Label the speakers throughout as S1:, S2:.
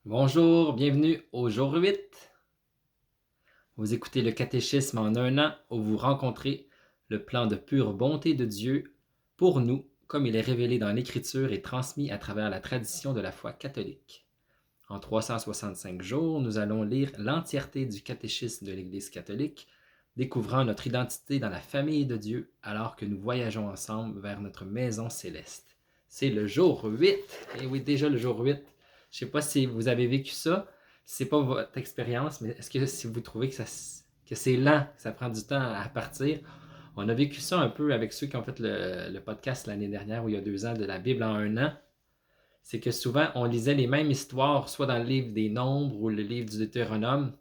S1: Bonjour, bienvenue au jour 8. Vous écoutez le catéchisme en un an où vous rencontrez le plan de pure bonté de Dieu pour nous, comme il est révélé dans l'Écriture et transmis à travers la tradition de la foi catholique. En 365 jours, nous allons lire l'entièreté du catéchisme de l'Église catholique, découvrant notre identité dans la famille de Dieu alors que nous voyageons ensemble vers notre maison céleste. C'est le jour 8. Et oui, déjà le jour 8. Je ne sais pas si vous avez vécu ça, si ce n'est pas votre expérience, mais est-ce que si vous trouvez que c'est lent, que ça prend du temps à partir? On a vécu ça un peu avec ceux qui ont fait le podcast l'année dernière, ou il y a 2 ans, de la Bible en un an. C'est que souvent, on lisait les mêmes histoires, soit dans le livre des Nombres ou le livre du Deutéronome,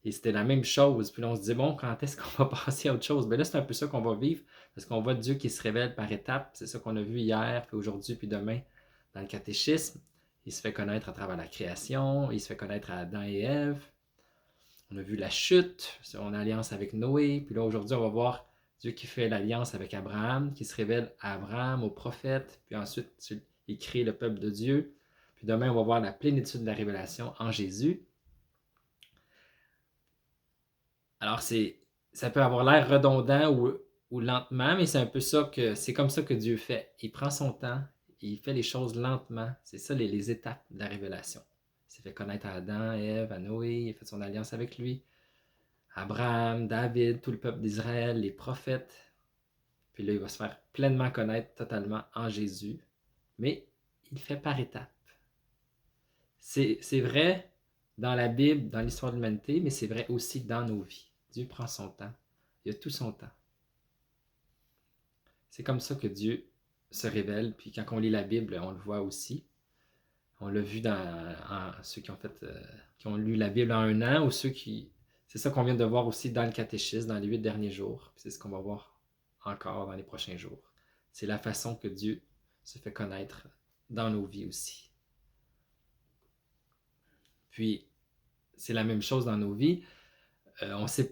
S1: et c'était la même chose. Puis là, on se disait, bon, quand est-ce qu'on va passer à autre chose? Ben là, c'est un peu ça qu'on va vivre, parce qu'on voit Dieu qui se révèle par étapes. C'est ça qu'on a vu hier, puis aujourd'hui, puis demain, dans le catéchisme. Il se fait connaître à travers la création, il se fait connaître à Adam et Ève. On a vu la chute, son alliance avec Noé. Puis là, aujourd'hui, on va voir Dieu qui fait l'alliance avec Abraham, qui se révèle à Abraham, aux prophètes. Puis ensuite, il crée le peuple de Dieu. Puis demain, on va voir la plénitude de la révélation en Jésus. Alors, ça peut avoir l'air redondant ou lentement, mais c'est un peu ça c'est comme ça que Dieu fait. Il prend son temps, il fait les choses lentement. C'est ça les étapes de la révélation. Il s'est fait connaître à Adam, Ève, à Noé, il a fait son alliance avec lui. Abraham, David, tout le peuple d'Israël, les prophètes. Puis là, il va se faire pleinement connaître totalement en Jésus. Mais il fait par étapes. C'est vrai dans la Bible, dans l'histoire de l'humanité, mais c'est vrai aussi dans nos vies. Dieu prend son temps. Il a tout son temps. C'est comme ça que Dieu se révèle. Puis quand on lit la Bible, on le voit aussi. On l'a vu dans ceux qui ont lu la Bible en un an ou ceux qui... C'est ça qu'on vient de voir aussi dans le catéchisme, dans les 8 derniers jours. Puis c'est ce qu'on va voir encore dans les prochains jours. C'est la façon que Dieu se fait connaître dans nos vies aussi. Puis, c'est la même chose dans nos vies. On sait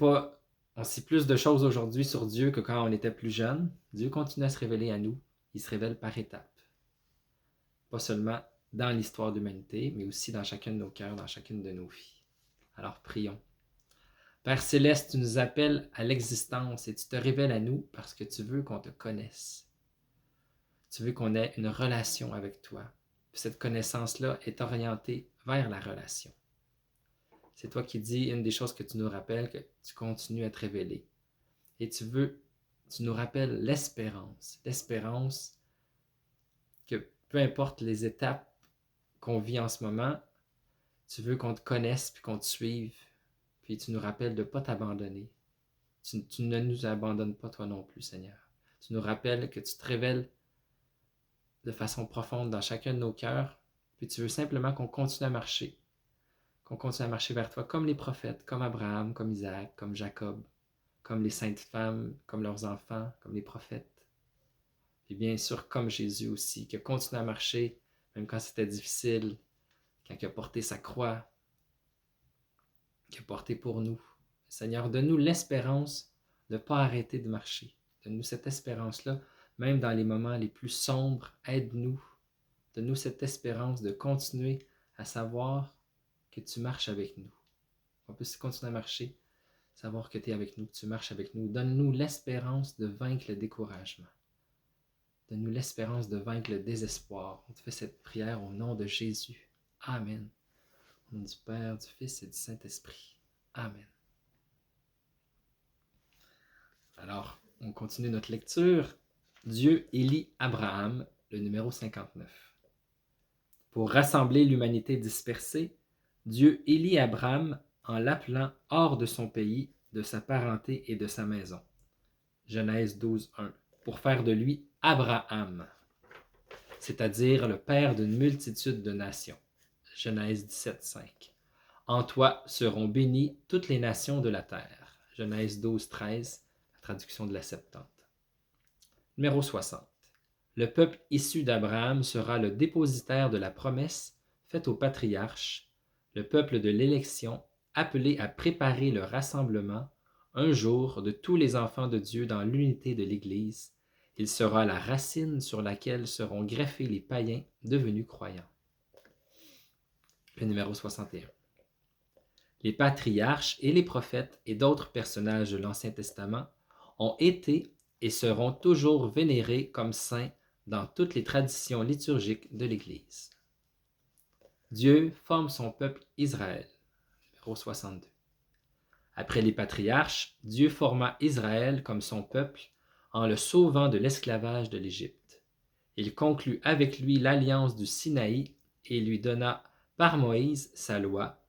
S1: plus de choses aujourd'hui sur Dieu que quand on était plus jeune. Dieu continue à se révéler à nous. Il se révèle par étapes. Pas seulement dans l'histoire de l'humanité, mais aussi dans chacun de nos cœurs, dans chacune de nos vies. Alors prions. Père Céleste, tu nous appelles à l'existence et tu te révèles à nous parce que tu veux qu'on te connaisse. Tu veux qu'on ait une relation avec toi. Cette connaissance-là est orientée vers la relation. C'est toi qui dis une des choses que tu nous rappelles, que tu continues à te révéler. Et tu nous rappelles l'espérance. L'espérance que peu importe les étapes qu'on vit en ce moment, tu veux qu'on te connaisse puis qu'on te suive. Puis tu nous rappelles de ne pas t'abandonner. Tu ne nous abandonnes pas toi non plus, Seigneur. Tu nous rappelles que tu te révèles de façon profonde dans chacun de nos cœurs. Puis tu veux simplement qu'on continue à marcher. Qu'on continue à marcher vers toi comme les prophètes, comme Abraham, comme Isaac, comme Jacob, comme les saintes femmes, comme leurs enfants, comme les prophètes. Et bien sûr, comme Jésus aussi, qui a continué à marcher, même quand c'était difficile, quand il a porté sa croix, qui a porté pour nous. Seigneur, donne-nous l'espérance de ne pas arrêter de marcher. Donne-nous cette espérance-là, même dans les moments les plus sombres. Aide-nous. Donne-nous cette espérance de continuer à savoir que tu marches avec nous. On peut continuer à marcher, savoir que tu es avec nous, que tu marches avec nous. Donne-nous l'espérance de vaincre le découragement. Donne-nous l'espérance de vaincre le désespoir. On te fait cette prière au nom de Jésus. Amen. Au nom du Père, du Fils et du Saint-Esprit. Amen. Alors, on continue notre lecture. Dieu élit Abraham, le numéro 59. Pour rassembler l'humanité dispersée, Dieu élit Abraham en l'appelant hors de son pays, de sa parenté et de sa maison. Genèse 12:1. Pour faire de lui Abraham, c'est-à-dire le père d'une multitude de nations. Genèse 17:5. En toi seront bénies toutes les nations de la terre. Genèse 12:13, la traduction de la Septante. Numéro 60. Le peuple issu d'Abraham sera le dépositaire de la promesse faite aux patriarches, le peuple de l'élection, appelé à préparer le rassemblement, un jour, de tous les enfants de Dieu dans l'unité de l'Église. Il sera la racine sur laquelle seront greffés les païens devenus croyants. Le numéro 61. Les patriarches et les prophètes et d'autres personnages de l'Ancien Testament ont été et seront toujours vénérés comme saints dans toutes les traditions liturgiques de l'Église. Dieu forme son peuple Israël. Numéro 62. Après les patriarches, Dieu forma Israël comme son peuple en le sauvant de l'esclavage de l'Égypte. Il conclut avec lui l'alliance du Sinaï et lui donna par Moïse sa loi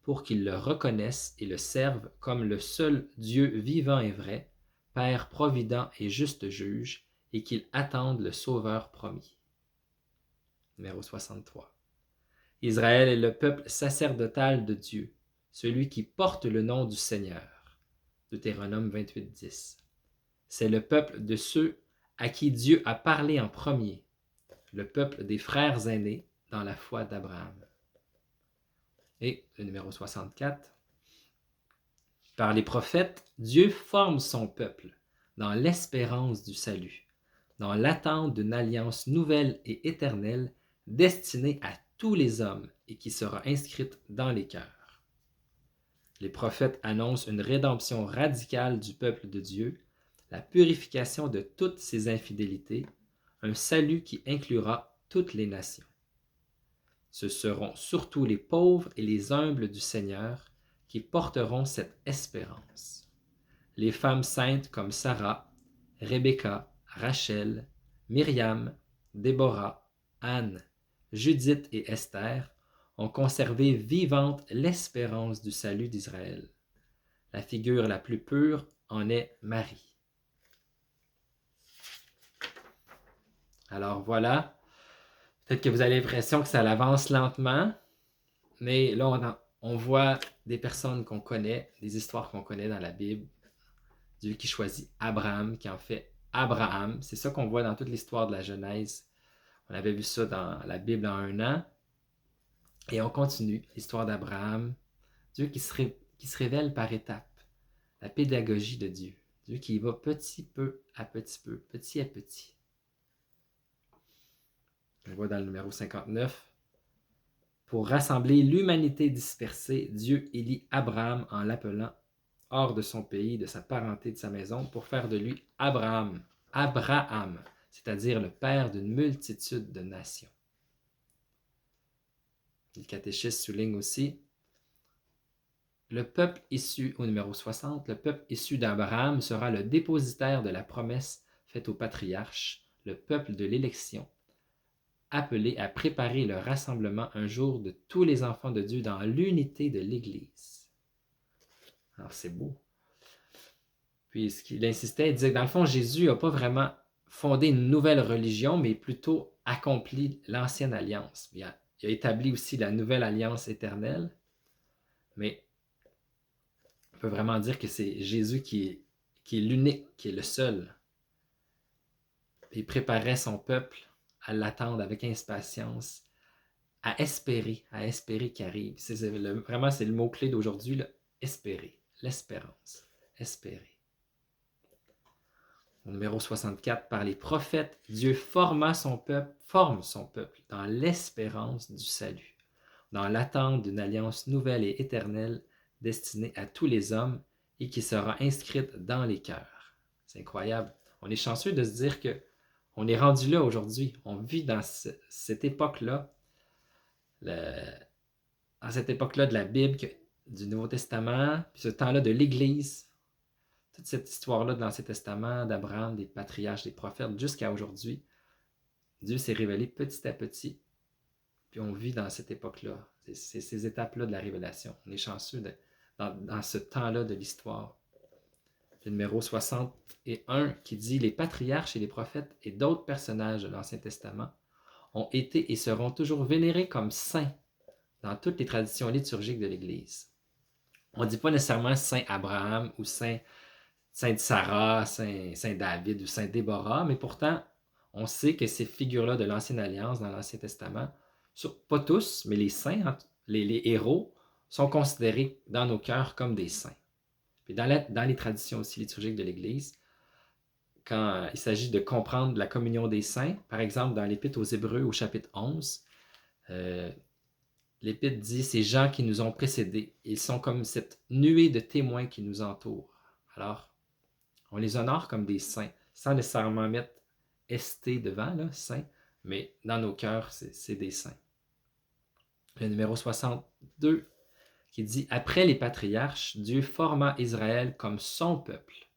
S1: pour qu'il le reconnaisse et le serve comme le seul Dieu vivant et vrai, Père provident et juste juge, et qu'il attende le Sauveur promis. Numéro 63. Israël est le peuple sacerdotal de Dieu, celui qui porte le nom du Seigneur. Deutéronome 28:10. C'est le peuple de ceux à qui Dieu a parlé en premier, le peuple des frères aînés dans la foi d'Abraham. Et le numéro 64. Par les prophètes, Dieu forme son peuple dans l'espérance du salut, dans l'attente d'une alliance nouvelle et éternelle destinée à tous les hommes et qui sera inscrite dans les cœurs. Les prophètes annoncent une rédemption radicale du peuple de Dieu, la purification de toutes ses infidélités, un salut qui inclura toutes les nations. Ce seront surtout les pauvres et les humbles du Seigneur qui porteront cette espérance. Les femmes saintes comme Sarah, Rebecca, Rachel, Myriam, Déborah, Anne, Judith et Esther ont conservé vivante l'espérance du salut d'Israël. La figure la plus pure en est Marie. Alors voilà, peut-être que vous avez l'impression que ça avance lentement, mais là on voit des personnes qu'on connaît, des histoires qu'on connaît dans la Bible. Dieu qui choisit Abraham, qui en fait Abraham. C'est ça qu'on voit dans toute l'histoire de la Genèse. On avait vu ça dans la Bible en 1 an. Et on continue l'histoire d'Abraham. Dieu qui se révèle par étapes. La pédagogie de Dieu. Dieu qui y va petit peu, petit à petit. On voit dans le numéro 59. Pour rassembler l'humanité dispersée, Dieu élit Abraham en l'appelant hors de son pays, de sa parenté, de sa maison, pour faire de lui Abraham, c'est-à-dire le père d'une multitude de nations. Le catéchisme souligne aussi le peuple issu, au numéro 60, le peuple issu d'Abraham sera le dépositaire de la promesse faite au patriarche, le peuple de l'élection, appelé à préparer le rassemblement un jour de tous les enfants de Dieu dans l'unité de l'Église. Alors c'est beau. Puis ce qu'il insistait, il disait que dans le fond, Jésus n'a pas vraiment fondé une nouvelle religion, mais plutôt accompli l'ancienne alliance. Il a établi aussi la nouvelle alliance éternelle, mais on peut vraiment dire que c'est Jésus qui est l'unique, qui est le seul. Il préparait son peuple à l'attendre avec impatience, à espérer qu'il arrive. Vraiment, c'est le mot-clé d'aujourd'hui, là, espérer, l'espérance, espérer. Au numéro 64, par les prophètes, Dieu forme son peuple dans l'espérance du salut, dans l'attente d'une alliance nouvelle et éternelle destinée à tous les hommes et qui sera inscrite dans les cœurs. C'est incroyable. On est chanceux de se dire qu'on est rendu là aujourd'hui. On vit dans cette époque-là, dans cette époque-là de la Bible, du Nouveau Testament, puis ce temps-là de l'Église. Toute cette histoire-là de l'Ancien Testament, d'Abraham, des patriarches, des prophètes, jusqu'à aujourd'hui, Dieu s'est révélé petit à petit, puis on vit dans cette époque-là. C'est ces étapes-là de la révélation. On est chanceux dans ce temps-là de l'histoire. Le numéro 61 qui dit « Les patriarches et les prophètes et d'autres personnages de l'Ancien Testament ont été et seront toujours vénérés comme saints dans toutes les traditions liturgiques de l'Église. » On ne dit pas nécessairement Saint Abraham ou Sainte Sarah, Saint David ou Saint Déborah, mais pourtant, on sait que ces figures-là de l'Ancienne Alliance, dans l'Ancien Testament, pas tous, mais les saints, les héros, sont considérés dans nos cœurs comme des saints. Puis dans les traditions aussi liturgiques de l'Église, quand il s'agit de comprendre la communion des saints, par exemple dans l'Épître aux Hébreux au chapitre 11, l'Épître dit, ces gens qui nous ont précédés, ils sont comme cette nuée de témoins qui nous entourent. Alors, on les honore comme des saints, sans nécessairement mettre ST devant, là, saint, mais dans nos cœurs, c'est des saints. Le numéro 62 qui dit, après les patriarches, Dieu forma Israël comme son peuple,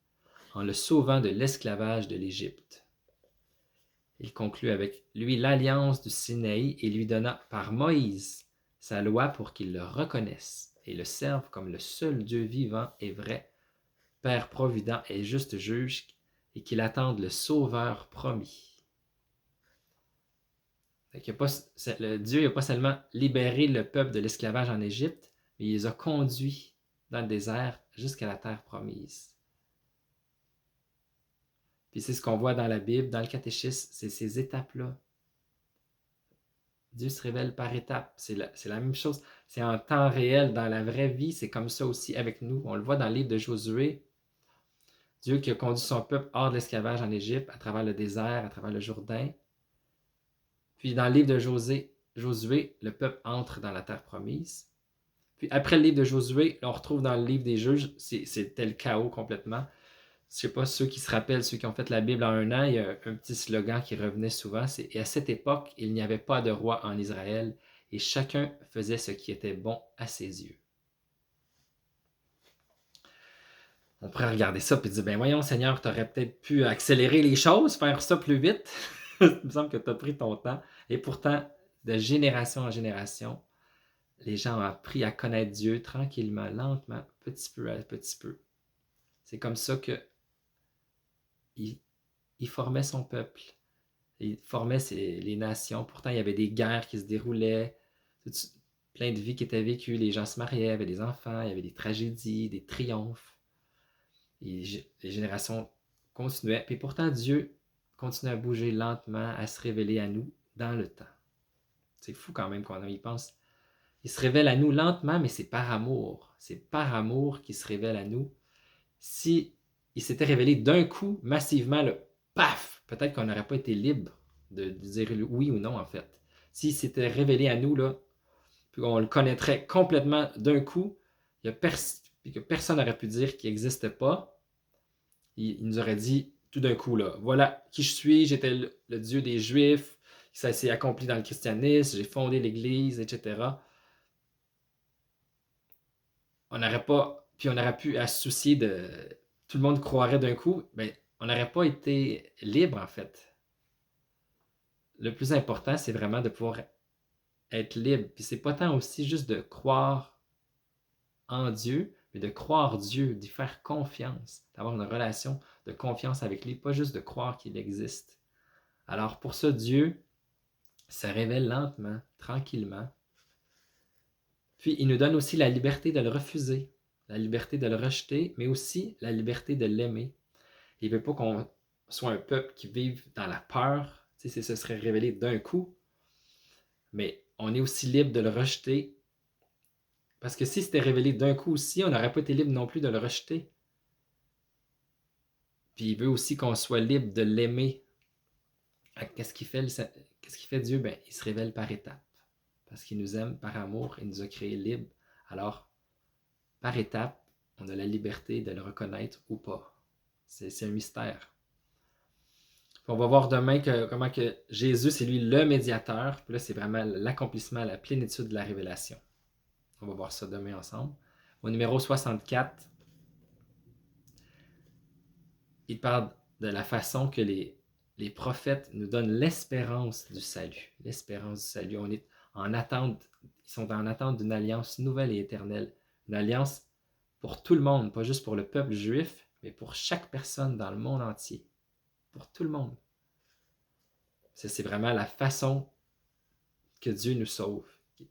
S1: en le sauvant de l'esclavage de l'Égypte. Il conclut avec lui l'alliance du Sinaï et lui donna par Moïse sa loi pour qu'il le reconnaisse et le serve comme le seul Dieu vivant et vrai, Père provident et juste juge, et qu'il attende le Sauveur promis. Dieu n'a pas seulement libéré le peuple de l'esclavage en Égypte, mais il les a conduits dans le désert jusqu'à la terre promise. Puis c'est ce qu'on voit dans la Bible, dans le catéchisme, c'est ces étapes-là. Dieu se révèle par étapes. C'est la même chose. C'est en temps réel, dans la vraie vie, c'est comme ça aussi avec nous. On le voit dans le livre de Josué. Dieu qui a conduit son peuple hors de l'esclavage en Égypte, à travers le désert, à travers le Jourdain. Puis dans le livre de Josué, le peuple entre dans la terre promise. Puis après le livre de Josué, on retrouve dans le livre des Juges, c'était le chaos complètement. Je ne sais pas ceux qui se rappellent, ceux qui ont fait la Bible en un an, il y a un petit slogan qui revenait souvent, c'est « Et à cette époque, il n'y avait pas de roi en Israël, et chacun faisait ce qui était bon à ses yeux. » On pourrait regarder ça et dire, ben voyons Seigneur, tu aurais peut-être pu accélérer les choses, faire ça plus vite. Il me semble que tu as pris ton temps. Et pourtant, de génération en génération, les gens ont appris à connaître Dieu tranquillement, lentement, petit peu à petit peu. C'est comme ça que il formait son peuple. Il formait les nations. Pourtant, il y avait des guerres qui se déroulaient, plein de vies qui étaient vécues. Les gens se mariaient, avaient des enfants, il y avait des tragédies, des triomphes. Et les générations continuaient. Puis pourtant, Dieu continue à bouger lentement, à se révéler à nous dans le temps. C'est fou quand même qu'on y pense. Il se révèle à nous lentement, mais c'est par amour. C'est par amour qu'il se révèle à nous. Si il s'était révélé d'un coup, massivement, là, paf, peut-être qu'on n'aurait pas été libre de dire oui ou non, en fait. S'il s'était révélé à nous, là, puis on le connaîtrait complètement d'un coup, puis que personne n'aurait pu dire qu'il n'existe pas, il nous aurait dit tout d'un coup, là, voilà qui je suis, j'étais le Dieu des Juifs, ça s'est accompli dans le christianisme, j'ai fondé l'Église, etc. On n'aurait pas, puis on aurait pu associer de, tout le monde croirait d'un coup, ben, on n'aurait pas été libre en fait. Le plus important, c'est vraiment de pouvoir être libre. Puis c'est pas tant aussi juste de croire en Dieu, mais de croire Dieu, d'y faire confiance, d'avoir une relation de confiance avec lui, pas juste de croire qu'il existe. Alors pour ça, Dieu se révèle lentement, tranquillement. Puis il nous donne aussi la liberté de le refuser, la liberté de le rejeter, mais aussi la liberté de l'aimer. Il ne veut pas qu'on soit un peuple qui vive dans la peur, si ce serait révélé d'un coup, mais on est aussi libre de le rejeter, parce que si c'était révélé d'un coup aussi, on n'aurait pas été libre non plus de le rejeter. Puis il veut aussi qu'on soit libre de l'aimer. Qu'est-ce qu'il fait Dieu? Ben, il se révèle par étapes. Parce qu'il nous aime par amour, il nous a créés libres. Alors, par étapes, on a la liberté de le reconnaître ou pas. C'est un mystère. Puis on va voir demain comment que Jésus, c'est lui le médiateur. Puis là, c'est vraiment l'accomplissement, la plénitude de la révélation. On va voir ça demain ensemble. Au numéro 64, il parle de la façon que les prophètes nous donnent l'espérance du salut. L'espérance du salut. On est en attente, ils sont en attente d'une alliance nouvelle et éternelle. Une alliance pour tout le monde, pas juste pour le peuple juif, mais pour chaque personne dans le monde entier. Pour tout le monde. Ça, c'est vraiment la façon que Dieu nous sauve.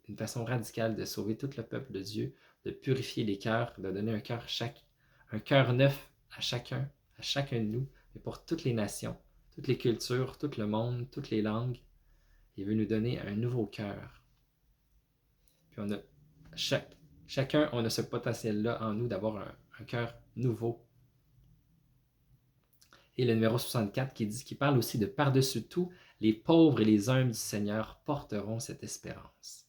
S1: Une façon radicale de sauver tout le peuple de Dieu, de purifier les cœurs, de donner un cœur neuf à chacun de nous, mais pour toutes les nations, toutes les cultures, tout le monde, toutes les langues. Il veut nous donner un nouveau cœur. Puis on a chacun, on a ce potentiel-là en nous d'avoir un cœur nouveau. Et le numéro 64 qui parle aussi de par-dessus tout, les pauvres et les humbles du Seigneur porteront cette espérance.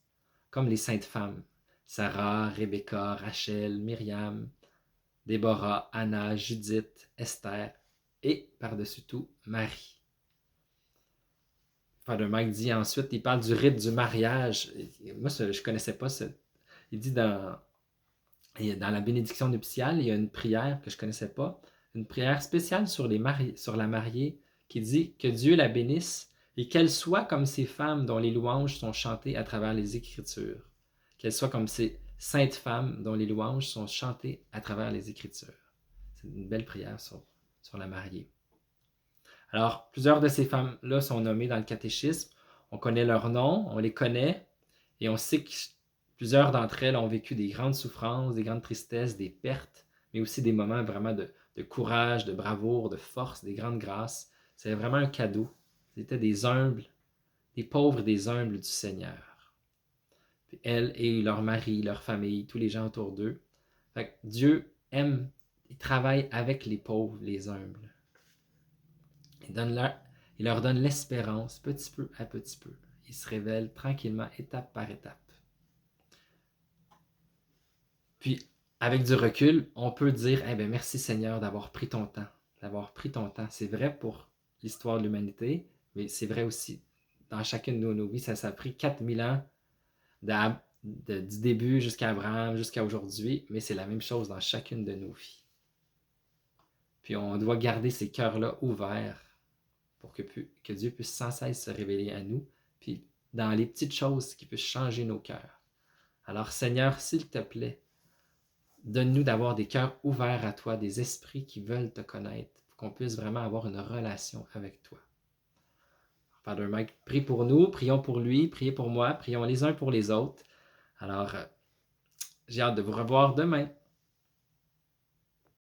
S1: comme les saintes femmes, Sarah, Rebecca, Rachel, Myriam, Déborah, Anna, Judith, Esther et, par-dessus tout, Marie. Father Mike dit ensuite, il parle du rite du mariage. Moi, je ne connaissais pas ça. Il dit dans la bénédiction nuptiale, il y a une prière que je ne connaissais pas, une prière spéciale sur la mariée qui dit que Dieu la bénisse et qu'elle soit comme ces femmes dont les louanges sont chantées à travers les Écritures. Qu'elle soit comme ces saintes femmes dont les louanges sont chantées à travers les Écritures. C'est une belle prière sur la mariée. Alors, plusieurs de ces femmes-là sont nommées dans le catéchisme. On connaît leurs noms, on les connaît, et on sait que plusieurs d'entre elles ont vécu des grandes souffrances, des grandes tristesses, des pertes, mais aussi des moments vraiment de courage, de bravoure, de force, des grandes grâces. C'était vraiment un cadeau. C'était des humbles, des pauvres et des humbles du Seigneur. Puis elles et leur mari, leur famille, tous les gens autour d'eux. Fait que Dieu aime, il travaille avec les pauvres, les humbles. Il leur donne l'espérance, petit peu à petit peu. Il se révèle tranquillement, étape par étape. Puis, avec du recul, on peut dire « merci Seigneur d'avoir pris ton temps. » D'avoir pris ton temps. C'est vrai pour l'histoire de l'humanité, mais c'est vrai aussi dans chacune de nos vies. Ça a pris 4000 ans du début jusqu'à Abraham, jusqu'à aujourd'hui, mais c'est la même chose dans chacune de nos vies. Puis on doit garder ces cœurs-là ouverts pour que Dieu puisse sans cesse se révéler à nous, puis dans les petites choses qui puissent changer nos cœurs. Alors Seigneur, s'il te plaît, donne-nous d'avoir des cœurs ouverts à toi, des esprits qui veulent te connaître, pour qu'on puisse vraiment avoir une relation avec toi. Father Mike, prie pour nous, prions pour lui, priez pour moi, prions les uns pour les autres. Alors, j'ai hâte de vous revoir demain.